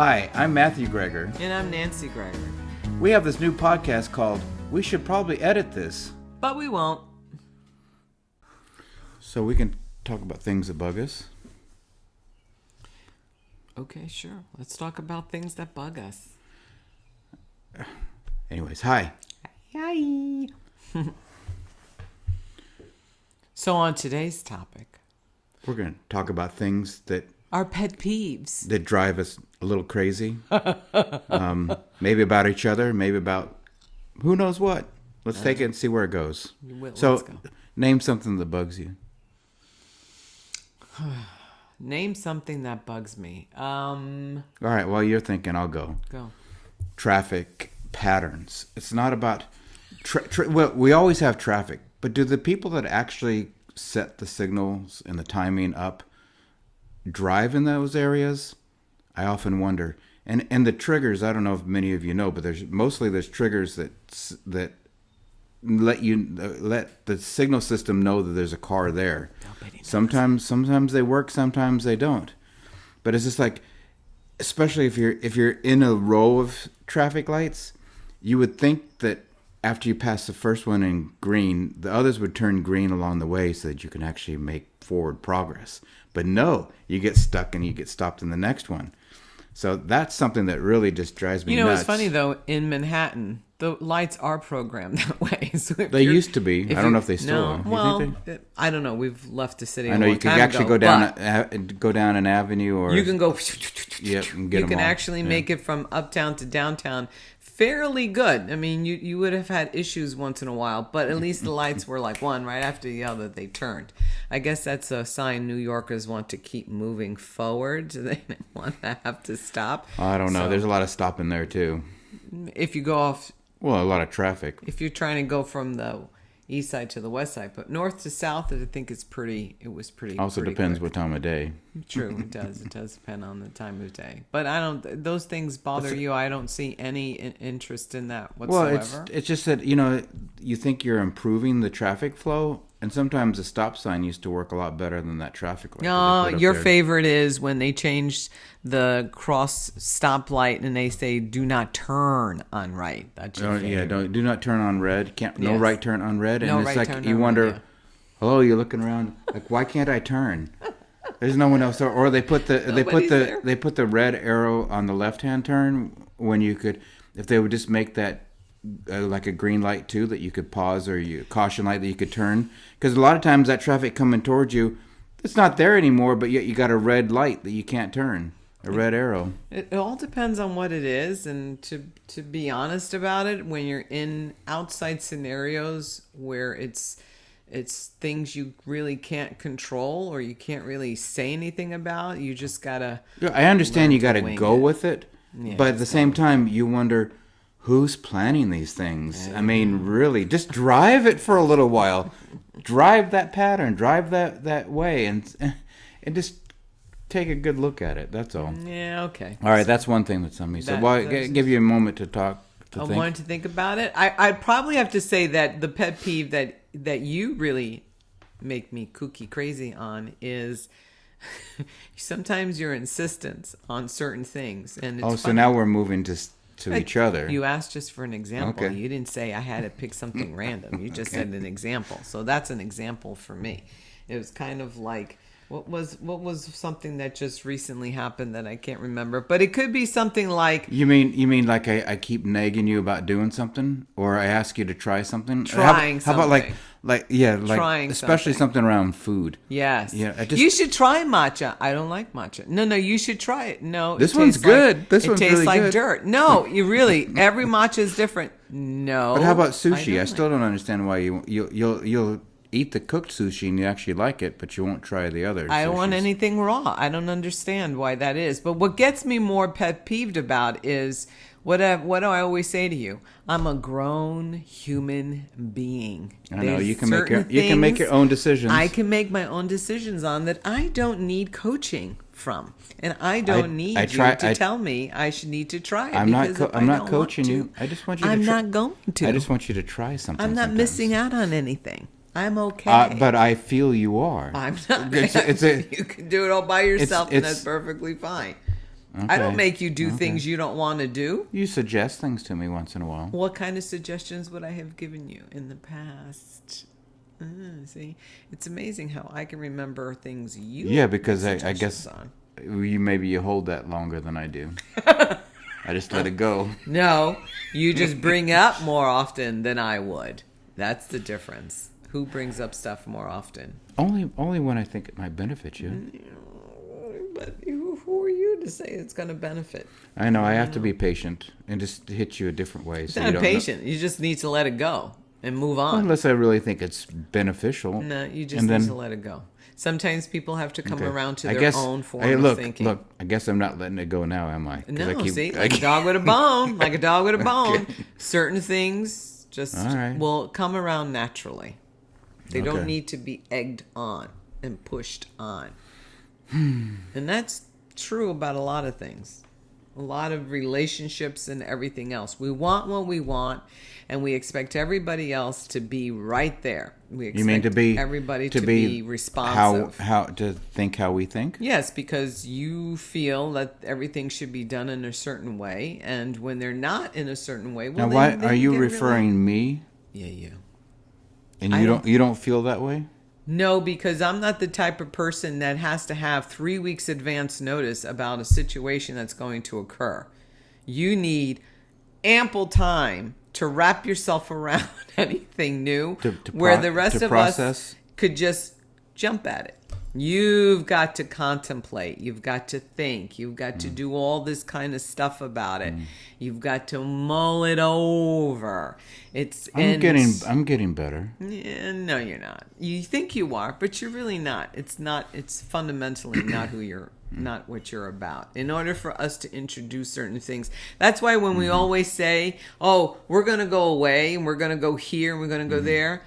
Hi, I'm Matthew Greger. And I'm Nancy Greger. We have this new podcast called We Should Probably Edit This. But we won't. So we can talk about things that bug us. Okay, sure. Let's talk about things that bug us. Anyways, hi. Hi. So on today's topic, We're going to talk about things that our pet peeves. drive us a little crazy. Maybe about each other, maybe about who knows what. Let's take it and see where it goes. Let's So, go. name something that bugs you. Name something that bugs me. All right, while you're thinking, I'll go. Go. Traffic patterns. It's not about... well, we always have traffic, but do the people that actually set the signals and the timing up drive in those areas? I often wonder. And the triggers, I don't know if many of you know, but there's triggers that let the signal system know that there's a car there. Sometimes they work, sometimes they don't. But it's just like, especially if you're in a row of traffic lights, you would think that after you pass the first one in green, the others would turn green along the way so that you can actually make forward progress. But no, you get stuck and you get stopped in the next one. So that's something that really just drives me nuts. You know, it's funny though, in Manhattan, the lights are programmed that way. So they used to be. I don't know if they still are. Well, I don't know. We've left the city. I know you can actually go down an avenue, or you can go. Yep, and get you can all. actually make it from uptown to downtown fairly good. I mean, you would have had issues once in a while, but at least the lights were like one right after the other. They turned. I guess that's a sign New Yorkers want to keep moving forward. They don't want to have to stop. I don't know. So, there's a lot of stopping there too. if you go off, Well, a lot of traffic. if you're trying to go from the east side to the west side, but north to south, I think it was pretty. Also pretty depends quick. what time of day. True, it does. It does depend on the time of day. But I don't. Those things bother you. I don't see any interest in that whatsoever. Well, it's just that you think you're improving the traffic flow, and sometimes a stop sign used to work a lot better than that traffic light. No, your favorite is when they changed the cross stoplight and they say "do not turn on right." That's your favorite. Yeah, do not turn on red. No Yes. right turn on red. No And it's right like turn you on wonder, red, yeah. hello, you're looking around, like why can't I turn? There's no one else, or they put the red arrow on the left hand turn when you could, if they would just make that like a green light too, that you could pause, or caution light that you could turn, because a lot of times that traffic coming towards you, it's not there anymore, but yet you got a red light that you can't turn, a red arrow. It all depends on what it is, and to be honest about it, when you're in outside scenarios where it's things you really can't control or you can't really say anything about, you just gotta. I understand you got to wing go it. with it, Yeah, but at the same time, you wonder who's planning these things. I mean, really, just drive it for a little while, drive that pattern, drive that way, and just take a good look at it. That's all. Yeah. Okay. All right, that's one thing that's on me. So, give you a moment to talk. I wanted to think about it. I'd probably have to say that the pet peeve that you really make me kooky crazy on is sometimes your insistence on certain things. And it's so funny. now we're moving to each other. You asked just for an example. Okay. You didn't say I had to pick something random. You just said an example. So that's an example for me. It was kind of like, what was something that just recently happened that I can't remember, but it could be something like. You mean like I keep nagging you about doing something, or I ask you to try something? Trying how about something. like especially something around food? Yes. Yeah. You should try matcha. I don't like matcha. No, you should try it. No, This one's good. This one's tastes really like good. dirt. No, you really. Every matcha is different. No. But how about sushi? I still don't understand why you'll eat the cooked sushi and you actually like it, but you won't try the other. I don't want sushis. anything raw. I don't understand why that is. But what gets me more pet peeved about is what do I always say to you? I'm a grown human being. I know you can There's make your own decisions. I can make my own decisions on that. I don't need coaching from, and I don't need you to tell me I should need to try it. I'm not coaching you. I just want you. I'm not going to. I just want you to try something. I'm not sometimes. missing out on anything. I'm okay. But I feel you are. I'm not. You You can do it all by yourself, and that's perfectly fine. I don't Okay. make you do Okay. things you don't want to do. You suggest things to me once in a while. What kind of suggestions would I have given you in the past? See, it's amazing how I can remember things you. Yeah, because I suggestions guess on. you hold that longer than I do. I just let it go. No, you just bring up more often than I would. That's the difference. Who brings up stuff more often? Only when I think it might benefit you. But who are you to say it's going to benefit? I know. I have to be patient and just hit you a different way. It's So you not don't patient. You just need to let it go and move on. Unless I really think it's beneficial. No, you just And need then- to let it go. Sometimes people have to come Okay. around to I their guess- own form hey, of thinking. Look, I guess I'm not letting it go now, am I? 'Cause No, I keep- see, I like a keep- dog with a bone, like a dog with a bone. Certain things just All right. will come around naturally. They don't Okay. need to be egged on and pushed on. And that's true about a lot of things. A lot of relationships and everything else. We want what we want, and we expect everybody else to be right there. We expect You mean to be everybody to be responsive. How to think how we think? Yes, because you feel that everything should be done in a certain way, and when they're not in a certain way, well, Now, why then they are you get referring me? Yeah, you. And I you don't- you don't feel that way? No, because I'm not the type of person that has to have 3 weeks advance notice about a situation that's going to occur. You need ample time to wrap yourself around anything new, where the rest to of process? us could just jump at it. You've got to contemplate. You've got to think. You've got to do all this kind of stuff about it. You've got to mull it over. I'm getting better. Yeah, no, you're not. You think you are, but you're really not. It's not. It's fundamentally not who you're. Not what you're about. In order for us to introduce certain things, that's why when we always say, "Oh, we're going to go away and we're going to go here and we're going to go there,"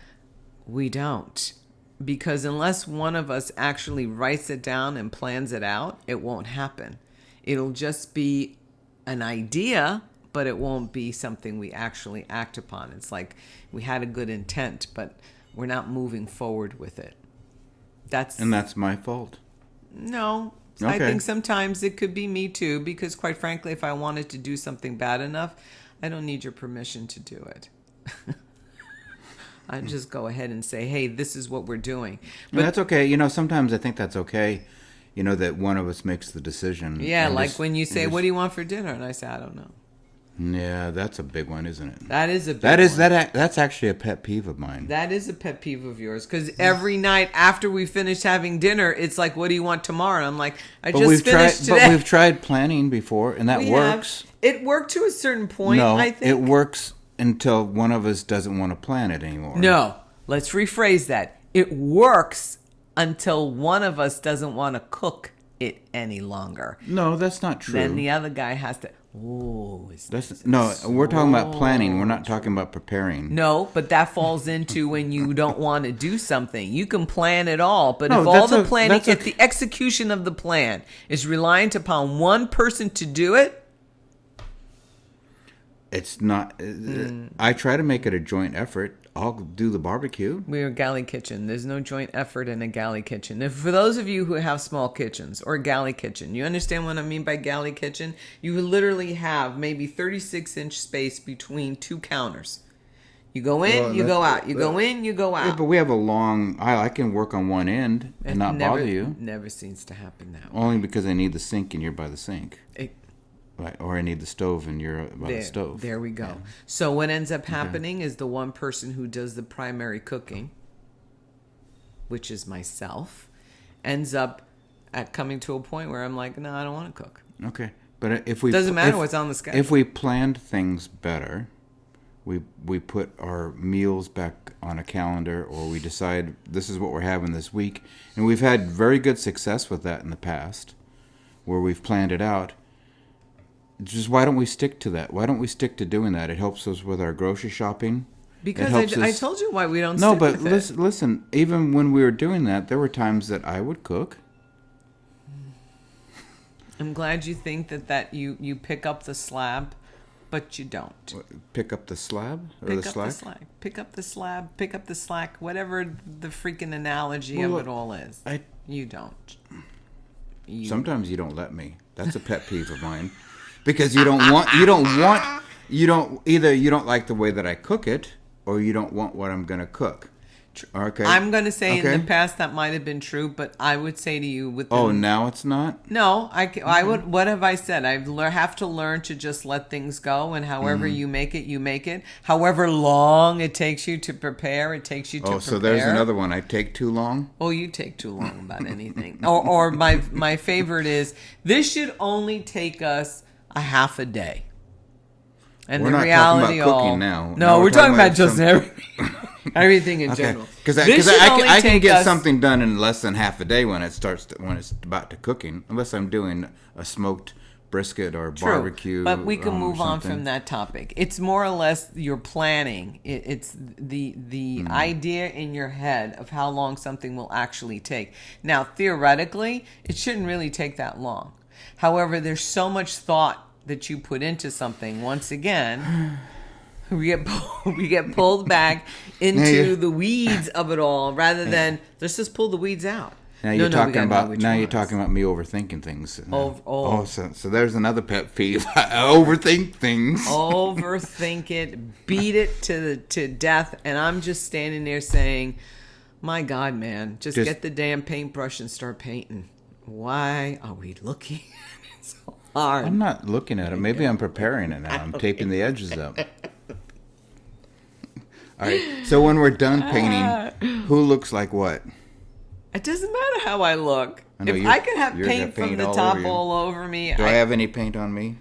we don't. Because unless one of us actually writes it down and plans it out, it won't happen. It'll just be an idea, but it won't be something we actually act upon. It's like we had a good intent, but we're not moving forward with it. That's my fault. no. I Okay. think sometimes it could be me too, because quite frankly, if I wanted to do something bad enough, I don't need your permission to do it. I just go ahead and say, hey, this is what we're doing. But that's okay. Sometimes I think that's okay. That one of us makes the decision. Yeah, and like just- when you and say, just- what do you want for dinner? And I say, I don't know. Yeah, that's a big one, isn't it? That is a big That is one. that's actually a pet peeve of mine. That is a pet peeve of yours, because every night after we finish having dinner, it's like, what do you want tomorrow? And I'm like, I just finished today. But we've tried planning before, and that We works. have. It worked to a certain point, No, I think. it works until one of us doesn't want to plan it anymore. No, let's rephrase that. It works until one of us doesn't want to cook it any longer. No, that's not true. Then the other guy has to. Oh, We're talking about planning. We're not talking about preparing. No, but that falls into when you don't want to do something. You can plan it all, but No, if all that's the a- planning, that's a- if the execution of the plan is reliant upon one person to do it, It's not. I try to make it a joint effort. I'll do the barbecue. we're a galley kitchen. There's no joint effort in a galley kitchen. If, for those of you who have small kitchens or a galley kitchen, you understand what I mean by galley kitchen? You literally have maybe 36-inch space between two counters. You go in, Well, you go that's- out. You go in, you go Yeah, out. but we have a long aisle. I can work on one end and not never, bother you. Never seems to happen that way. Only because I need the sink and you're by the sink. It- Right. Or I need the stove and you're by the stove. There we go. So what ends up happening is the one person who does the primary cooking, which is myself, ends up at coming to a point where I'm like, no, I don't want to cook. Okay. But if we Doesn't matter what's on the schedule. If we planned things better, we put our meals back on a calendar, or we decide this is what we're having this week, and we've had very good success with that in the past, where we've planned it out. Just why don't we stick to that? Why don't we stick to doing that? It helps us with our grocery shopping. Because It helps I us- told you why we don't No, stick but with it. listen. Even when we were doing that, there were times that I would cook. I'm glad you think that you pick up the slab, but you don't. Pick up the slab or Pick the up slack. the slack. Pick up the slab. Pick up the slack. Whatever the freaking analogy Well, of look, it all is. You don't. Sometimes you don't let me. That's a pet peeve of mine. Because you don't like the way that I cook it, or you don't want what I'm going to cook. Okay. I'm going to say in the past that might have been true, but I would say to you with now it's not? No, I would. What have I said? I have to learn to just let things go, and however you make it. However long it takes you to prepare, it takes you to prepare. Oh, so there's another one. I take too long? Oh, you take too long about anything. or my favorite is, this should only take us a half a day. And we're the not reality talking about cooking now. No, we're talking about just everything. Everything in general. Because I can get something done in less than half a day when it's about to cooking, unless I'm doing a smoked brisket or barbecue. But we can move on from that topic. It's more or less your planning. It's the idea in your head of how long something will actually take. Now, theoretically, it shouldn't really take that long. However, there's so much thought that you put into something. Once again, we get pulled back into the weeds of it all, rather than let's just pull the weeds out. Now you're talking about me overthinking things. So there's another pet peeve. I overthink things. Overthink it, beat it to death, and I'm just standing there saying, "My God, man, just get the damn paintbrush and start painting. Why are we looking at it so hard?" I'm not looking at it. Maybe I'm preparing it now. I'm taping the edges up. All right. So when we're done painting, who looks like what? It doesn't matter how I look. If I could have paint from the top all over me. Do I have any paint on me?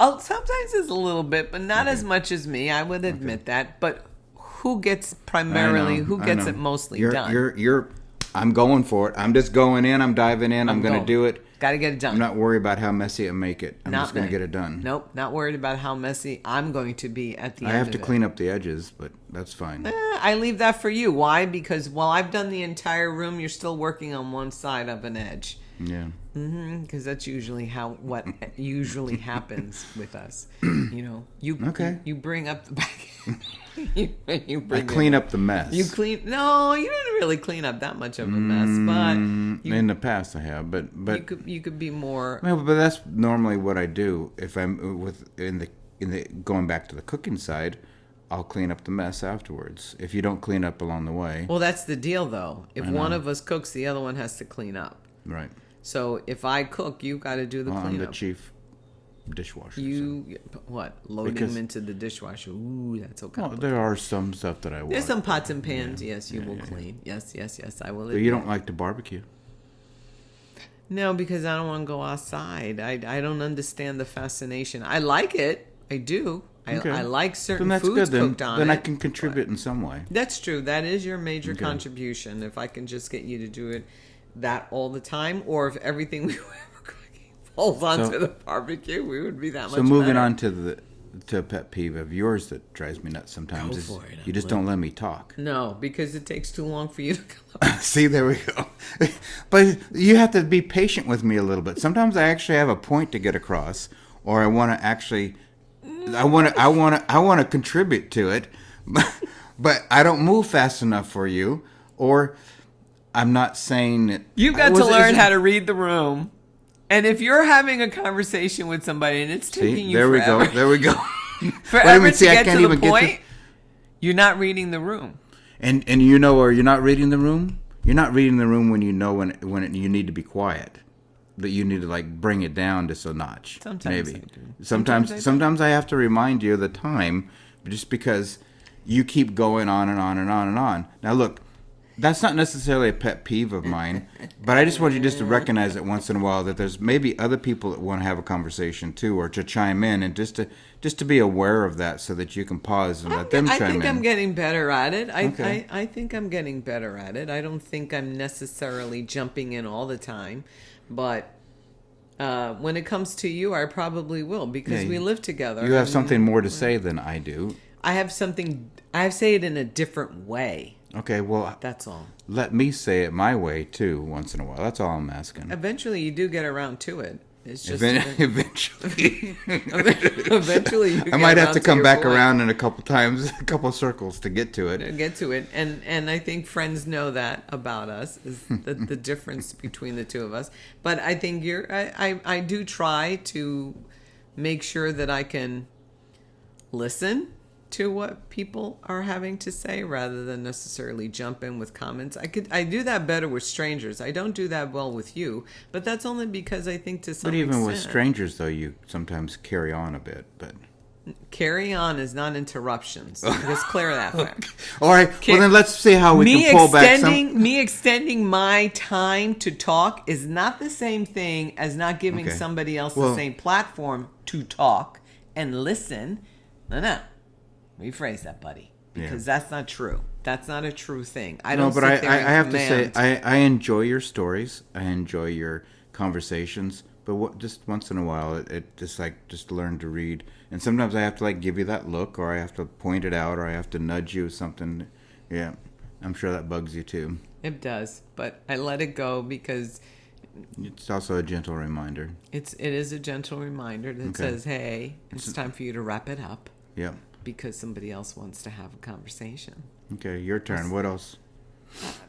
Oh, sometimes it's a little bit, but not as much as me. I would admit that. But who gets it mostly done? I'm going for it. I'm just going in. I'm diving in. I'm going to do it. Got to get it done. I'm not worried about how messy I make it. I'm just going to get it done. Nope, not worried about how messy I'm going to be at the end of it. I have to clean up the edges, but that's fine. I leave that for you. Why? Because while I've done the entire room, you're still working on one side of an edge. Yeah. Because that's usually what usually happens with us. You bring up the back. I clean up the mess. No, you didn't really clean up that much of a mess, but in the past I have, but you could be more. Well, but that's normally what I do if I'm in the going back to the cooking side. I'll clean up the mess afterwards. If you don't clean up along the way. Well, that's the deal, though. If one of us cooks, the other one has to clean up. Right. So if I cook, you got to do the cleanup. I'm the chief dishwasher. Loading them into the dishwasher? Ooh, that's so complicated. Well, there are some stuff that I will. There's some pots and pans. Yeah. Yes, you will clean. Yes, I will. But you don't like to barbecue. No, because I don't want to go outside. I don't understand the fascination. I like it. I do. I like certain foods cooked on it. Then I can contribute in some way. That's true. That is your major contribution. If I can just get you to do it that all the time, or if everything we were cooking falls onto the barbecue, we would be that much better. So moving on to a pet peeve of yours that drives me nuts sometimes is you just don't let me talk. No, because it takes too long for you to come up. See, there we go. But you have to be patient with me a little bit. Sometimes I actually have a point to get across, or I want to actually... I want to contribute to it, but I don't move fast enough for you, or I'm not saying that. You've got to learn how to read the room, and if you're having a conversation with somebody and it's taking you forever, there we go. Forever to get to the point, you're not reading the room. And you're not reading the room. You're not reading the room when you know when you need to be quiet. That you need to bring it down just a notch. Sometimes maybe. I do. Sometimes I have to remind you of the time, just because you keep going on and on and on and on. Now look, that's not necessarily a pet peeve of mine, but I just want you to recognize it once in a while that there's maybe other people that want to have a conversation too, or to chime in, and just to be aware of that so that you can pause and let them chime in. I think I'm getting better at it. I think I'm getting better at it. I don't think I'm necessarily jumping in all the time. But when it comes to you, I probably will, because we live together. You have something more to say than I do. I say it in a different way. Okay, well, that's all. Let me say it my way too once in a while. That's all I'm asking. Eventually, you do get around to it. It's just Eventually, eventually you I might have to come your back point. around in a couple times, a couple circles to get to it. Get to it, and I think friends know that about us, is the difference between the two of us. But I think I do try to make sure that I can listen to what people are having to say rather than necessarily jump in with comments. I do that better with strangers. I don't do that well with you, but that's only because I think to some But even with extent, strangers, though, you sometimes carry on a bit. But carry on is not interruptions. Just clear that fact. all right, well then let's see how we can pull back some. Me extending my time to talk is not the same thing as not giving Okay. somebody else Well- the same platform to talk and listen. No. Rephrase that, buddy, because that's not true. That's not a true thing. I don't. No, but I sit there and have to say command. I enjoy your stories. I enjoy your conversations. But just once in a while, it just learn to read. And sometimes I have to give you that look, or I have to point it out, or I have to nudge you with something. Yeah, I'm sure that bugs you too. It does, but I let it go because It's also a gentle reminder. it is a gentle reminder that says, "Hey, it's time for you to wrap it up," Yeah. because somebody else wants to have a conversation. Okay, your turn. What else?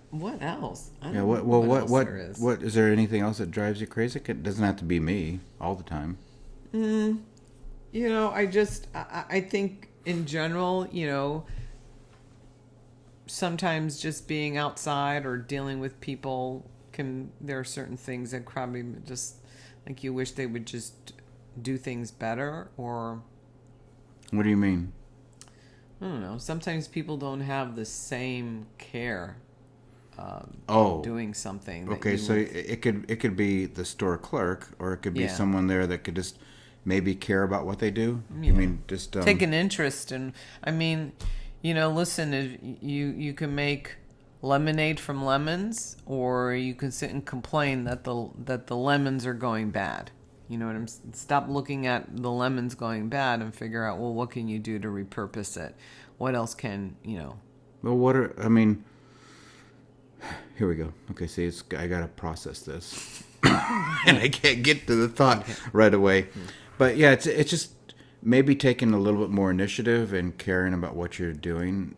What else? I don't Yeah. know What else what there is. what is there anything else that drives you crazy? It doesn't have to be me all the time. I think in general, sometimes just being outside or dealing with people there are certain things that probably just like you wish they would just do things better, or What do you mean? I don't know. Sometimes people don't have the same care Oh. doing something. That Okay, you so would- it could be the store clerk, or it could be Yeah. someone there that could just maybe care about what they do. Yeah. I mean, just take an interest in. I mean, listen, if you can make lemonade from lemons, or you can sit and complain that the lemons are going bad. You know what I'm? Stop looking at the lemons going bad and figure out, well, what can you do to repurpose it? What else can Well, here we go. Okay, see, I gotta process this, and I can't get to the thought right away. But yeah, it's just maybe taking a little bit more initiative and caring about what you're doing.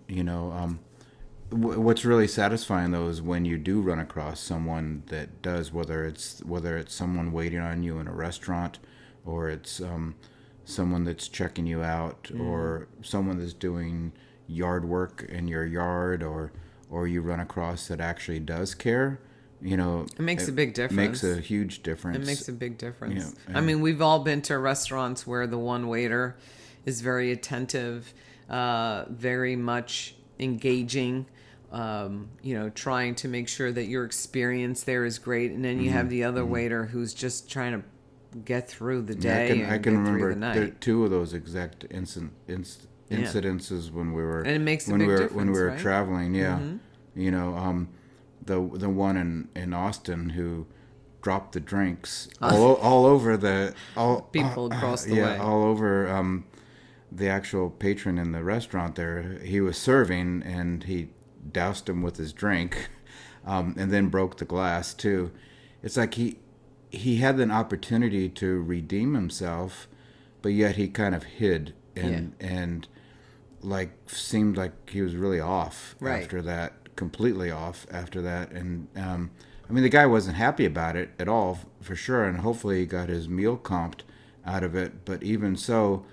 What's really satisfying though is when you do run across someone that does, whether it's someone waiting on you in a restaurant, or it's someone that's checking you out, or someone that's doing yard work in your yard, or you run across that actually does care. It makes a big difference. Makes a huge difference. It makes a big difference. Yeah, I mean, we've all been to restaurants where the one waiter is very attentive, very much engaging, trying to make sure that your experience there is great. And then you have the other waiter who's just trying to get through the day I and can get through remember the night. two of those exact incidences when we were And it makes a when big we were difference, when we were right? traveling. Yeah, the one in Austin who dropped the drinks all over People across the way. all over the actual patron in the restaurant there. He was serving and he doused him with his drink, and then broke the glass too. It's like he had an opportunity to redeem himself, but yet he kind of hid and like seemed like he was really off Right. after that, completely off after that. And I mean, the guy wasn't happy about it at all, for sure, and hopefully he got his meal comped out of it. But even so,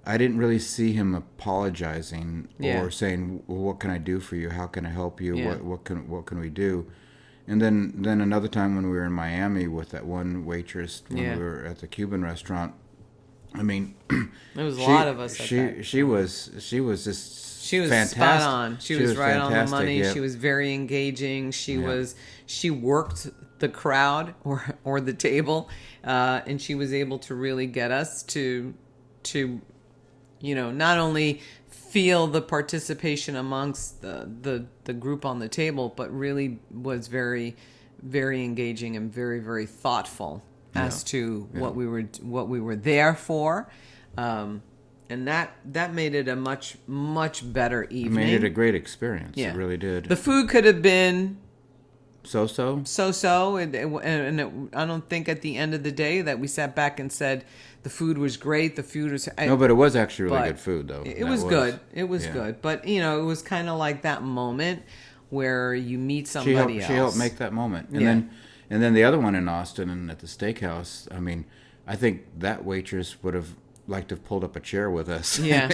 I didn't really see him apologizing or saying, well, what can I do for you? How can I help you? Yeah. What can we do? And then another time when we were in Miami with that one waitress when we were at the Cuban restaurant. I mean, There was a lot of us. She was just She was fantastic. spot on. She was right on the fantastic, money. yeah. She was very engaging. She worked the crowd or the table, and she was able to really get us to not only feel the participation amongst the group on the table, but really was very, very engaging and very, very thoughtful as to what we were there for. And that made it a much, much better It evening. made it a great experience. Yeah. It really did. The food could have been so. So-so, I don't think at the end of the day that we sat back and said the food was great. The food was No, but it was actually really but good food, though. It was good. It was yeah. good. But, you know, it was kind of like that moment where you meet somebody else. She helped make that moment. And Yeah. then the other one in Austin and at the steakhouse, I mean, I think that waitress would have liked to have pulled up a chair with us Yeah.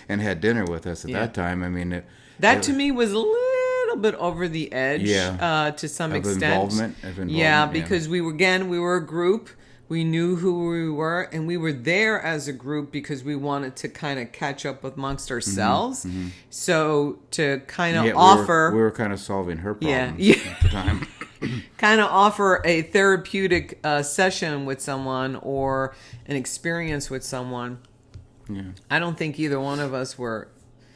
and had dinner with us at Yeah. that time. I mean, that to me was a little bit over the edge to some of extent. involvement. Yeah, because we were a group. We knew who we were, and we were there as a group because we wanted to kind of catch up amongst ourselves. Mm-hmm. So to kind of Yeah, offer... we were kind of solving her problems Yeah. at the time. kind of offer a therapeutic session with someone or an experience with someone. Yeah. I don't think either one of us were...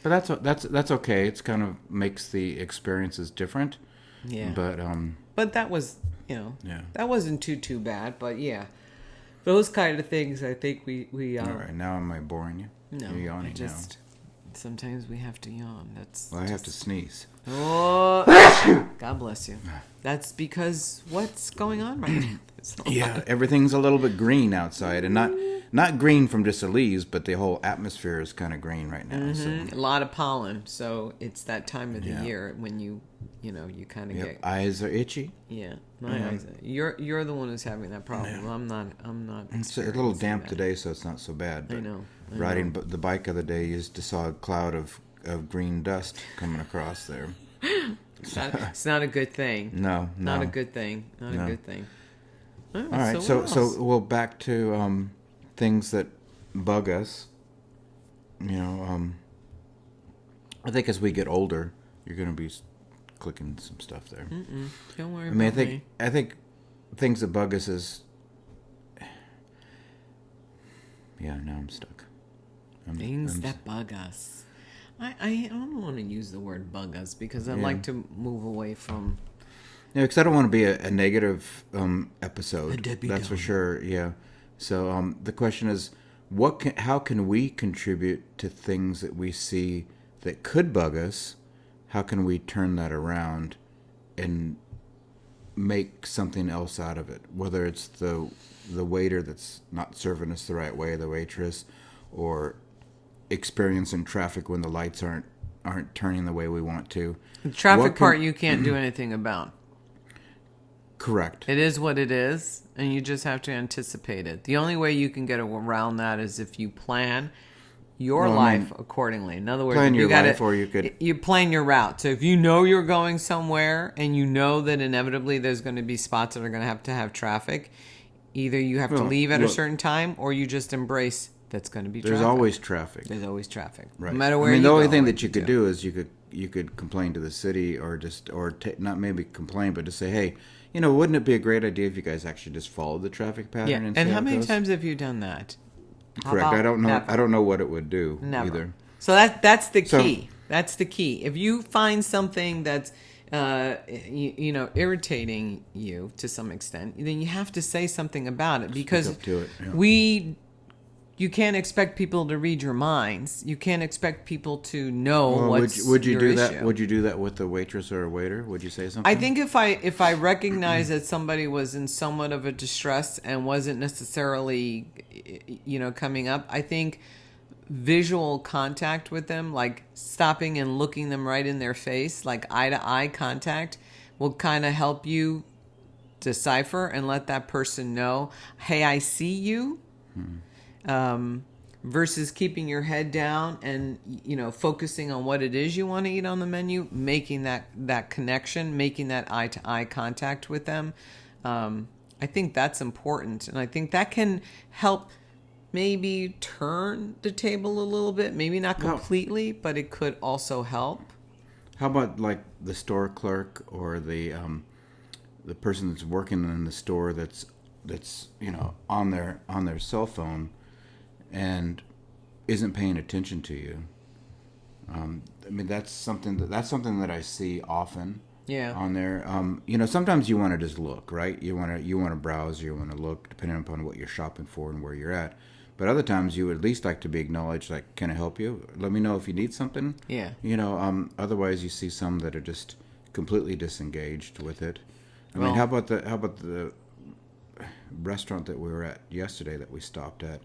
But that's okay. It's kind of makes the experiences different. Yeah. But that was, you know, yeah. that wasn't too bad. But yeah, those kind of things, I think we all right. Now am I boring you? No, You're yawning just sometimes we have to yawn. That's now. Well, I have to sneeze. Oh, God bless you. That's because what's going on right now? Yeah, everything's a little bit green outside, and not green from just the leaves, but the whole atmosphere is kind of green right now. Mm-hmm. So. A lot of pollen, so it's that time of the Yeah. year when you kind of Yep. get Eyes are itchy. yeah. My eyes. You're the one who's having that problem. Yeah. I'm not. It's a little damp that. today, so it's not so bad. I But know. riding the bike of the day, you just saw a cloud of green dust coming across there. It's not a good thing. No. Not a good thing. Not No. a good thing. Oh, All right, what so else? we'll back to things that bug us. You know, I think as we get older, you're going to be clicking some stuff there. Don't worry. I mean, about me. I think things that bug us is. Yeah, now I'm stuck. Things that bug us. I don't want to use the word bug us because I like to move away from. Yeah, because I don't want to be a negative episode. A Debbie That's for Downer. sure. Yeah. So the question is, how can we contribute to things that we see that could bug us? How can we turn that around and make something else out of it? Whether it's the waiter that's not serving us the right way, the waitress, or experiencing traffic when the lights aren't turning the way we want to. The traffic What can- part you can't do anything about. Correct. It is what it is, and you just have to anticipate it. The only way you can get around that is if you plan your Well, I life mean, accordingly. In other words, plan you your gotta, life, or you could- you plan your route. So if you know you're going somewhere and you know that inevitably there's going to be spots that are going to have traffic, either you have to Well, leave at a look- certain time, or you just embrace that's going to be There's traffic. always traffic. There's always traffic, Right. no matter where. I mean, you the only go, thing what that you could do is you could complain to the city, or just not maybe complain, but just say, hey, wouldn't it be a great idea if you guys actually just followed the traffic pattern? Yeah. And And see how it many goes? times have you done that? How Correct. about I don't know. never? I don't know what it would do Never. either. So that's the So- key. That's the key. If you find something that's irritating you to some extent, then you have to say something about it because up to it, yeah. you can't expect people to read your minds. You can't expect people to know Well, what's would you your do that? issue. Would you do that with a waitress or a waiter? Would you say something? I think if I recognize that somebody was in somewhat of a distress and wasn't necessarily, coming up, I think visual contact with them, like stopping and looking them right in their face, like eye to eye contact, will kind of help you decipher and let that person know, hey, I see you. Versus keeping your head down and focusing on what it is you want to eat on the menu, making that connection, making that eye to eye contact with them. I think that's important, and I think that can help maybe turn the table a little bit. Maybe not completely, but it could also help. How about like the store clerk or the person that's working in the store that's on their cell phone and isn't paying attention to you? I mean, that's something that I see often. Yeah. On there, sometimes you want to just look, right? You want to browse, you want to look, depending upon what you're shopping for and where you're at. But other times you would at least like to be acknowledged, like, can I help you? Let me know if you need something. Yeah. Otherwise you see some that are just completely disengaged with it. I mean, how about the restaurant that we were at yesterday that we stopped at?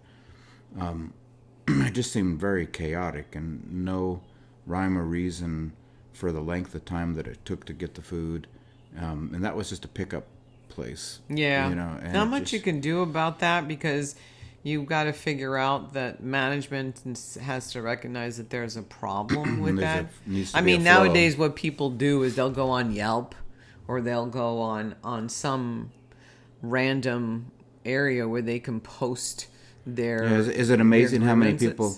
It just seemed very chaotic and no rhyme or reason for the length of time that it took to get the food, and that was just a pickup place. Yeah. You know, and not much you can do about that because you've got to figure out that management has to recognize that there's a problem with that. I mean, nowadays what people do is they'll go on Yelp or they'll go on some random area where they can post their. Yeah, is it amazing how many people?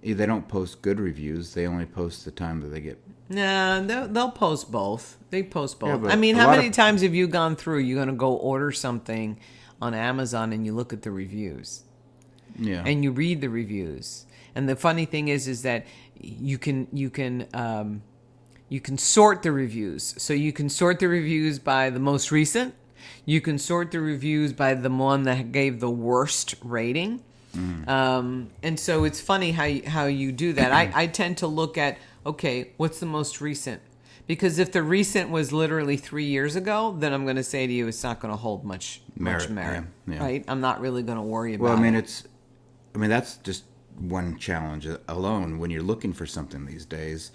They don't post good reviews. They only post the time that they get. Nah, they'll post both. They post both. Yeah, I mean, how many times have you gone through? You're going to go order something on Amazon and you look at the reviews. Yeah. And you read the reviews. And the funny thing is that you can sort the reviews. So you can sort the reviews by the most recent. You can sort the reviews by the one that gave the worst rating. And so it's funny how you do that. I tend to look at, okay, what's the most recent? Because if the recent was literally 3 years ago, then I'm going to say to you, it's not going to hold much merit. Yeah. Right? I'm not really going to worry about it. Well, I mean, that's just one challenge alone. When you're looking for something these days,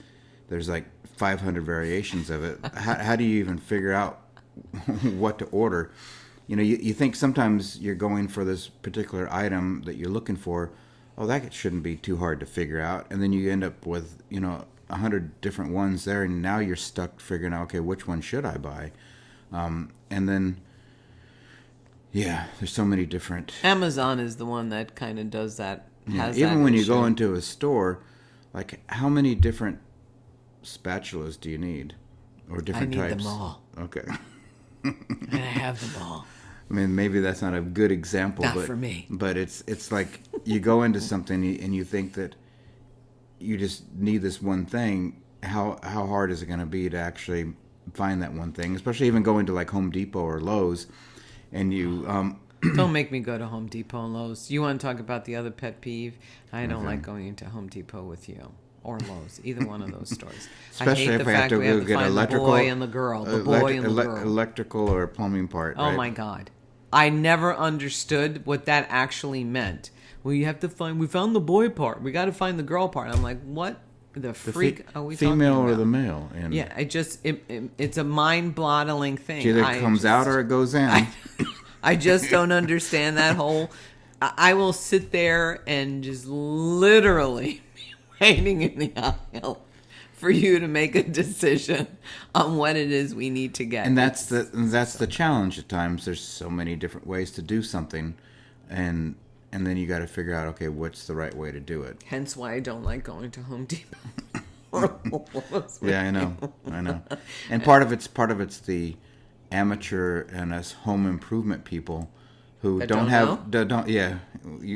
there's like 500 variations of it. How do you even figure out what to order? You know, you think sometimes you're going for this particular item that you're looking for. Oh, that shouldn't be too hard to figure out. And then you end up with, 100 different ones there. And now you're stuck figuring out, okay, which one should I buy? And then, yeah, there's so many different. Amazon is the one that kind of does that. Yeah, even when you go into a store, like how many different spatulas do you need? Or different types? I need them all. Okay. And I have them all. I mean, maybe that's not a good example. Not for me. But it's like you go into something and you think that you just need this one thing. How hard is it going to be to actually find that one thing? Especially even going to like Home Depot or Lowe's, and you. Don't make me go to Home Depot and Lowe's. You want to talk about the other pet peeve? I don't like going into Home Depot with you. Or Lowe's, either one of those stores. Especially I hate if the I have fact to we have go to get find electrical, the boy and the girl. The boy and the girl. Electrical or plumbing part. Oh right? my God. I never understood what that actually meant. Well, you have to we found the boy part. We got to find the girl part. I'm like, what the freak are we talking about? Female or the male? And yeah, it's a mind-boggling thing. It either comes out or it goes in. I just don't understand that whole. I will sit there and just literally waiting in the aisle for you to make a decision on what it is we need to get. And that's the challenge at times. There's so many different ways to do something, and then you got to figure out, okay, what's the right way to do it. Hence why I don't like going to Home Depot. Yeah, I know. And part of it's the amateur and us home improvement people who don't yeah.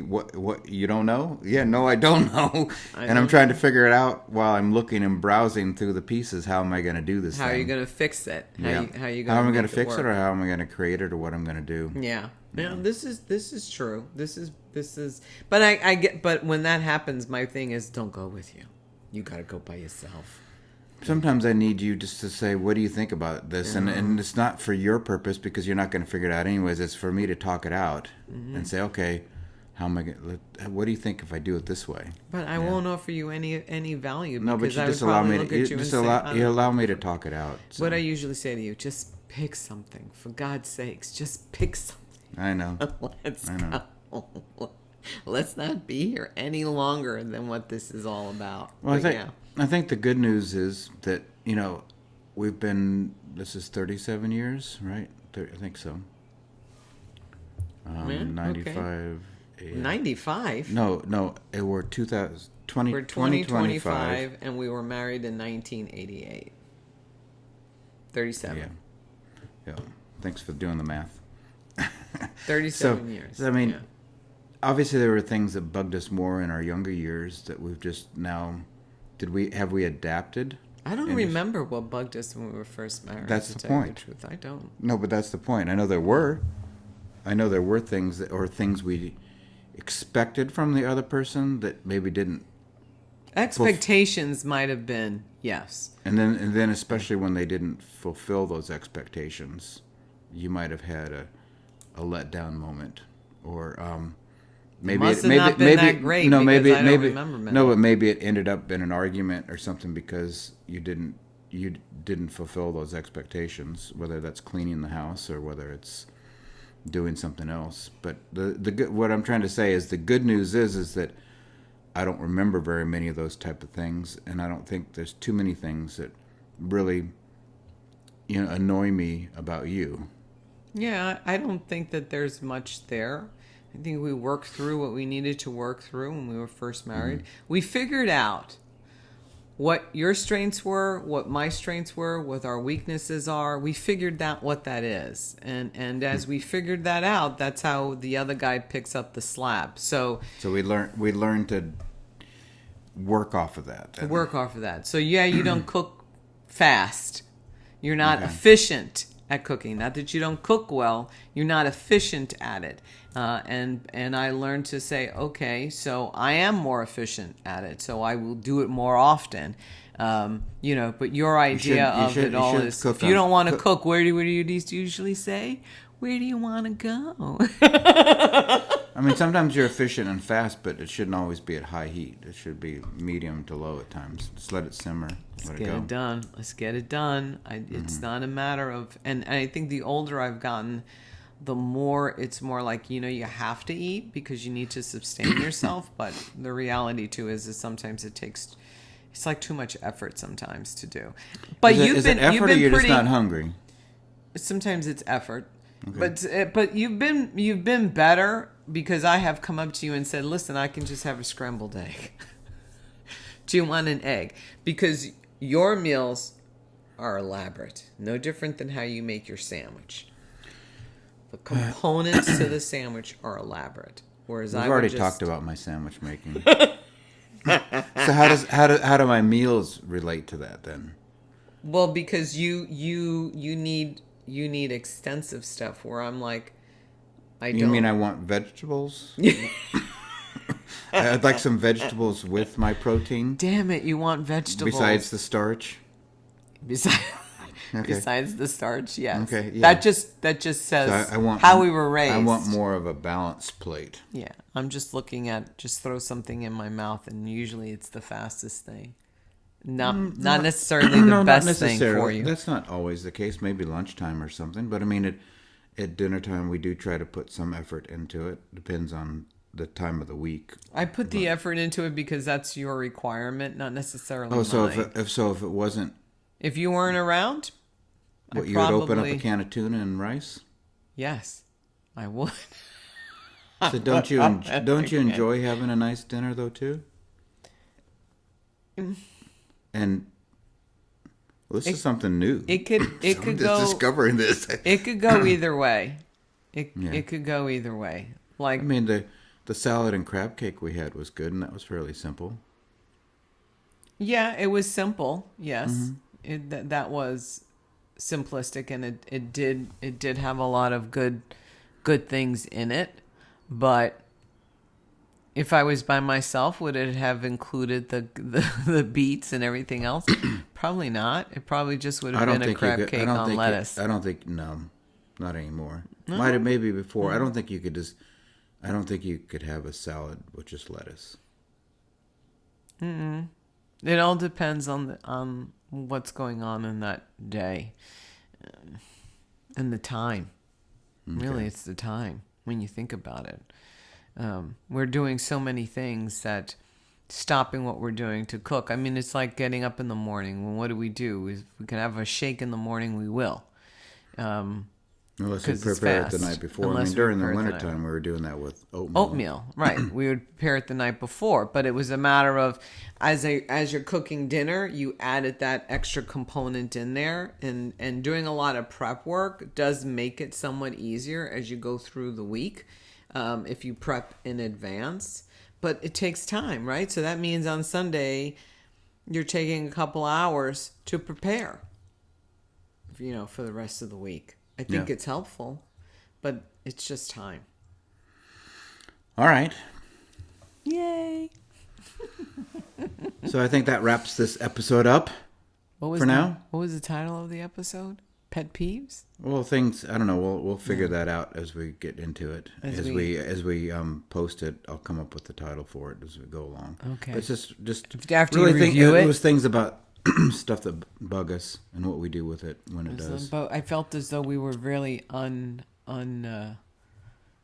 What you don't know? Yeah, no, I don't know. And I'm trying to figure it out while I'm looking and browsing through the pieces. How am I going to do this? How are you going to fix it? How am I going to fix it, or how am I going to create it, or what I'm going to do? Yeah. Yeah, this is true. This is. But I get. But when that happens, my thing is, don't go with you. You got to go by yourself. Sometimes I need you just to say, what do you think about this? And it's not for your purpose because you're not going to figure it out anyways. It's for me to talk it out and say, okay, how am I going? What do you think if I do it this way? But I won't offer you any value. No, but you just allow me to. You allow me to talk it out. So. What I usually say to you, just pick something. For God's sakes, just pick something. I know. Let's go. Let's not be here any longer than what this is all about. Well, I think the good news is that, we've been, this is 37 years, right? I think so. 95. Okay. 95? No, we're 2020. We're 2025, and we were married in 1988. 37. Yeah. Thanks for doing the math. 37 years. I mean, obviously there were things that bugged us more in our younger years that we've just now. Have we adapted? I don't remember what bugged us when we were first married. That's the point. The truth. I don't. No, but that's the point. I know there were things things we expected from the other person that maybe didn't. Expectations might have been, yes. And then especially when they didn't fulfill those expectations, you might have had a letdown moment, or maybe Must have not been that great. No, because maybe I don't remember many. no, but maybe it ended up in an argument or something because you didn't fulfill those expectations, whether that's cleaning the house or whether it's doing something else. But what I'm trying to say is the good news is that I don't remember very many of those type of things, and I don't think there's too many things that really annoy me about you. Yeah, I don't think that there's much there. I think we worked through what we needed to work through when we were first married. We figured out what your strengths were, what my strengths were, what our weaknesses are. We figured out what that is. And as we figured that out, that's how the other guy picks up the slab. So we learned to work off of that. So yeah, you don't cook fast. You're not efficient at cooking. Not that you don't cook well, you're not efficient at it. And I learned to say, okay, so I am more efficient at it, so I will do it more often. But your idea of it all is, if you don't want to cook, where do you usually say? Where do you want to go? I mean, sometimes you're efficient and fast, but it shouldn't always be at high heat. It should be medium to low at times. Just let it simmer. Let's get it done. Let's get it done. It's not a matter of... And I think the older I've gotten, the more it's more like, you have to eat because you need to sustain yourself. But the reality, too, is sometimes it takes... It's like too much effort sometimes to do. But is it effort or you're just not hungry? Sometimes it's effort. Okay. But you've been better because I have come up to you and said, listen, I can just have a scrambled egg. Do you want an egg? Because your meals are elaborate. No different than how you make your sandwich. The components to the sandwich are elaborate. Whereas We've already talked about my sandwich making. So how do my meals relate to that then? Well, because you need extensive stuff where I'm like, I don't. You mean I want vegetables? I'd like some vegetables with my protein. Damn it, you want vegetables. Besides the starch? Besides the starch, yes. Okay, yeah. That just says I want, how we were raised. I want more of a balanced plate. Yeah, I'm just looking at, just throw something in my mouth, and usually it's the fastest thing. Not necessarily the best thing for you. That's not always the case. Maybe lunchtime or something. But I mean, at dinner time, we do try to put some effort into it. Depends on the time of the week. I put the effort into it because that's your requirement, not necessarily mine. So if it wasn't... If you weren't around... you would open up a can of tuna and rice? Yes, I would. So don't you enjoy having a nice dinner though too? And this is something new. It could go discovering this. It could go either way. It could go either way. Like, I mean, the salad and crab cake we had was good, and that was fairly simple. Yeah, it was simple. Yes, that was simplistic, and it did have a lot of good things in it. But if I was by myself, would it have included the beets and everything else? Probably not. It probably just would have been a crab cake on lettuce. I don't think not anymore. No. Might have maybe before. I don't think you could have a salad with just lettuce. It all depends on what's going on in that day and the time. Okay. Really, it's the time when you think about it. We're doing so many things that stopping what we're doing to cook. I mean, it's like getting up in the morning. Well, what do? If we can have a shake in the morning, we will. Unless we prepare it the night before. During the wintertime, we were doing that with oatmeal. Oatmeal, right. We would prepare it the night before. But it was a matter of, as you're cooking dinner, you added that extra component in there. And doing a lot of prep work does make it somewhat easier as you go through the week, if you prep in advance. But it takes time, right? So that means on Sunday, you're taking a couple hours to prepare, for the rest of the week. I think it's helpful, but it's just time. All right. Yay. So I think that wraps this episode up now. What was the title of the episode? Pet peeves? Well, things I don't know. We'll figure that out as we get into it. As we post it, I'll come up with the title for it as we go along. Okay. But it's just After really you review it it, was things about stuff that bug us and what we do with it when it does. But I felt as though we were really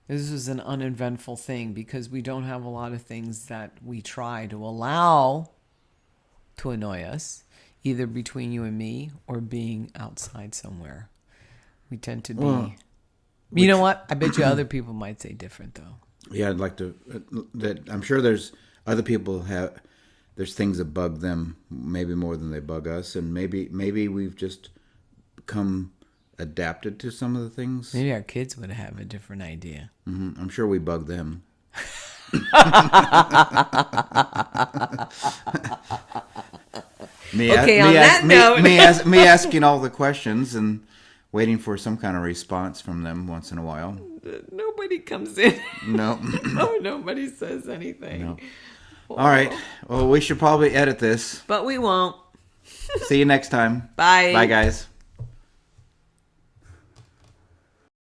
this was an uneventful thing because we don't have a lot of things that we try to allow to annoy us, either between you and me or being outside somewhere. We tend to be. Well, you know what? I bet you other people might say different though. Yeah, I'd like to. That I'm sure there's other people have. There's things that bug them maybe more than they bug us, and maybe we've just become adapted to some of the things. Maybe our kids would have a different idea. Mm-hmm. I'm sure we bug them. Me asking all the questions and waiting for some kind of response from them once in a while. Nobody comes in. No. No, nobody says anything. No. All right. Well, we should probably edit this. But we won't. See you next time. Bye. Bye, guys.